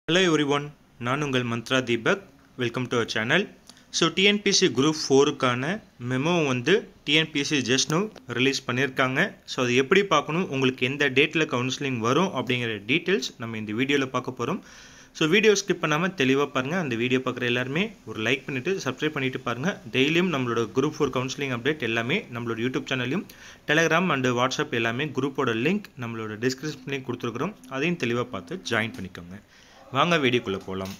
Hello everyone, நான் உங்கள் Mantra Deepak. Welcome to our channel. So TNPSC group 4க்கான மெமோ வந்து டிஎன்பிஎஸ்சி ஜஸ்ட் நோ ரிலீஸ் பண்ணியிருக்காங்க. ஸோ அது எப்படி பார்க்கணும், உங்களுக்கு எந்த டேட்டில் கவுன்சிலிங் வரும் அப்படிங்கிற டீட்டெயில்ஸ் நம்ம இந்த வீடியோவில் பார்க்க போகிறோம். ஸோ வீடியோ ஸ்கிப் பண்ணாமல் தெளிவாக பாருங்கள். அந்த வீடியோ பார்க்குற எல்லாருமே ஒரு லைக் பண்ணிவிட்டு சப்ஸ்கிரைப் பண்ணிவிட்டு பாருங்கள். டெய்லியும் நம்மளோட குரூப் 4 கவுன்சிலிங் அப்டேட் எல்லாமே நம்மளோட யூடியூப் சேனல்லையும் டெலகிராம் அண்டு வாட்ஸ்அப் எல்லாமே குரூப்போட லிங்க் நம்மளோட டிஸ்கிரிப்ஷன்லேயும் கொடுத்துருக்குறோம். அதையும் தெளிவாக பார்த்து ஜாயின் பண்ணிக்கோங்க. வாங்க வீடியோக்குள்ளே போகலாம்.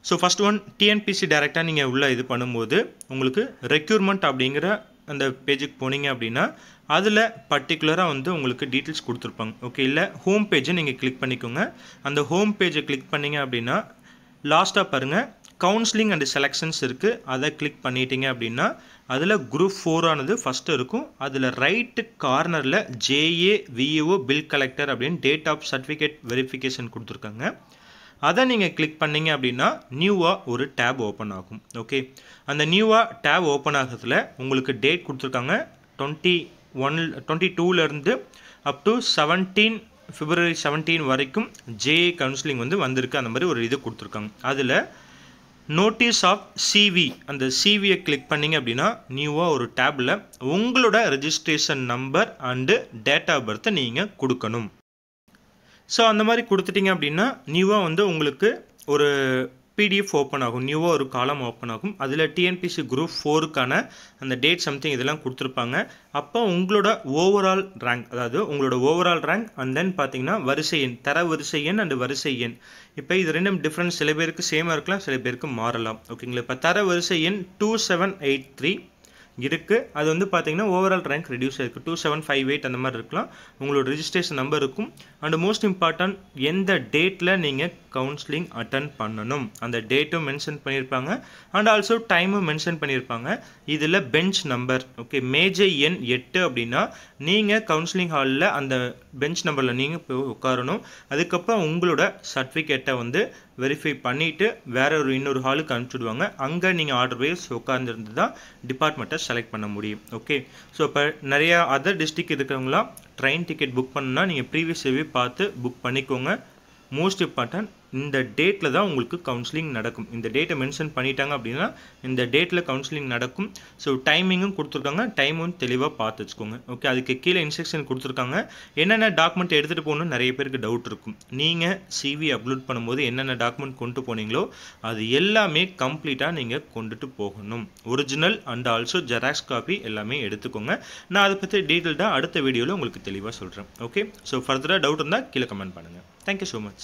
ஸோ ஃபஸ்ட் ஒன், டிஎன்பிஎஸ்சி டைரெக்டாக நீங்கள் உள்ளே இது பண்ணும்போது உங்களுக்கு ரெக்யூர்மெண்ட் அப்படிங்கிற அந்த பேஜுக்கு போனீங்க அப்படின்னா அதில் பர்டிகுலராக வந்து உங்களுக்கு டீட்டெயில்ஸ் கொடுத்துருப்பாங்க. ஓகே, இல்லை ஹோம் பேஜை நீங்கள் கிளிக் பண்ணிக்கோங்க. அந்த ஹோம் பேஜை கிளிக் பண்ணிங்க அப்படின்னா லாஸ்ட்டாக பாருங்கள் கவுன்சிலிங் அண்ட் செலெக்ஷன்ஸ் இருக்குது. அதை கிளிக் பண்ணிட்டீங்க அப்படின்னா அதில் குரூப் 4 ஆனது ஃபஸ்ட்டு இருக்கும். அதில் ரைட்டு கார்னரில் JAVEO பில் கலெக்டர் அப்படின்னு டேட் ஆஃப் சர்டிஃபிகேட் வெரிஃபிகேஷன் கொடுத்துருக்காங்க. அதை நீங்கள் கிளிக் பண்ணிங்க அப்படின்னா நியூவாக ஒரு டேப் ஓப்பன் ஆகும். ஓகே, அந்த நியூவாக டேப் ஓப்பன் ஆகிறதுல உங்களுக்கு டேட் கொடுத்துருக்காங்க. 22லேருந்து அப் டு 17 February 17 வரைக்கும் JA கவுன்சிலிங் வந்து வந்திருக்கு. அந்த மாதிரி ஒரு இது கொடுத்துருக்காங்க. அதில் நோட்டீஸ் ஆஃப் சிவி, அந்த சிவியை கிளிக் பண்ணிங்க அப்படின்னா நியூவாக ஒரு டேபில் உங்களோட registration number and date of பர்த்தை நீங்கள் கொடுக்கணும். ஸோ அந்த மாதிரி கொடுத்துட்டிங்க அப்படின்னா நியூவாக வந்து உங்களுக்கு ஒரு பிடிஎஃப் ஓப்பன் ஆகும், நியூவாக ஒரு காலம் ஓப்பன் ஆகும். அதில் டிஎன்பிஎஸ்சி குரூப் 4க்கான அந்த டேட் சம்திங் இதெல்லாம் கொடுத்துருப்பாங்க. அப்போ உங்களோட ஓவரால் ரேங்க், அதாவது உங்களோட ஓவரால் ரேங்க் அண்ட் தென் பார்த்தீங்கன்னா வரிசை எண், தர வரிசை எண் அண்டு வரிசை எண். இப்போ இது ரெண்டும் டிஃப்ரென்ஸ், சில பேருக்கு சேமாக இருக்கலாம், சில பேருக்கு மாறலாம். ஓகேங்களா, இப்போ தர வரிசை எண் 2783 இருக்குது. அது வந்து பார்த்தீங்கன்னா ஓவரால் ரேங்க் ரெடியூஸ் ஆகிருக்கு, 2758 அந்த மாதிரி இருக்கலாம். உங்களோட ரிஜிஸ்ட்ரேஷன் நம்பர் இருக்கும். அண்ட் மோஸ்ட் இம்பார்ட்டன்ட், எந்த டேட்டில் நீங்கள் கவுன்சிலிங் அட்டன் பண்ணணும் அந்த டேட்டும் மென்ஷன் பண்ணியிருப்பாங்க. அண்ட் ஆல்சோ டைமும் மென்ஷன் பண்ணியிருப்பாங்க. இதில் பெஞ்ச் நம்பர், ஓகே, மேஜை எண் 8 அப்படின்னா நீங்கள் கவுன்சிலிங் ஹாலில் அந்த பெஞ்ச் நம்பரில் நீங்கள் போய் உட்காரணும். அதுக்கப்புறம் உங்களோட சர்டிஃபிகேட்டை வந்து வெரிஃபை பண்ணிவிட்டு வேற இன்னொரு ஹாலுக்கு அனுப்பிச்சுடுவாங்க. அங்கே நீங்கள் ஆர்டர் வைஸ் உட்கார்ந்துருந்து தான் டிபார்ட்மெண்ட்டை செலக்ட் பண்ண முடியும். ஓகே, ஸோ இப்போ நிறையா அதர் டிஸ்ட்ரிக்ட் இருக்கிறவங்களாம் ட்ரெயின் டிக்கெட் புக் பண்ணணும்னா நீங்கள் ப்ரீவியஸாகவே பார்த்து புக் பண்ணிக்கோங்க. மோஸ்ட் இம்பார்ட்டன்ட், இந்த டேட்டில் தான் உங்களுக்கு கவுன்சிலிங் நடக்கும். இந்த டேட்டை மென்ஷன் பண்ணிட்டாங்க அப்படின்னா இந்த டேட்டில் கவுன்சிலிங் நடக்கும். ஸோ டைமிங்கும் கொடுத்துருக்காங்க, டைமும் தெளிவாக பார்த்து வச்சுக்கோங்க. ஓகே, அதுக்கு கீழே இன்ஸ்ட்ரக்ஷன் கொடுத்துருக்காங்க. என்னென்ன டாக்குமெண்ட் எடுத்துகிட்டு போகணும்னு நிறைய பேருக்கு டவுட் இருக்கும். நீங்கள் சிவி அப்லோட் பண்ணும்போது என்னென்ன டாக்குமெண்ட் கொண்டு போனீங்களோ அது எல்லாமே கம்ப்ளீட்டாக நீங்கள் கொண்டுட்டு போகணும். Original and also xerox copy எல்லாமே எடுத்துக்கோங்க. நான் அதை பற்றி டீட்டெயில்டாக அடுத்த வீடியோவில் உங்களுக்கு தெளிவாக சொல்கிறேன். ஓகே, ஸோ ஃபர்தராக டவுட் இருந்தால் கீழே கமெண்ட் பண்ணுங்கள். Thank you so much.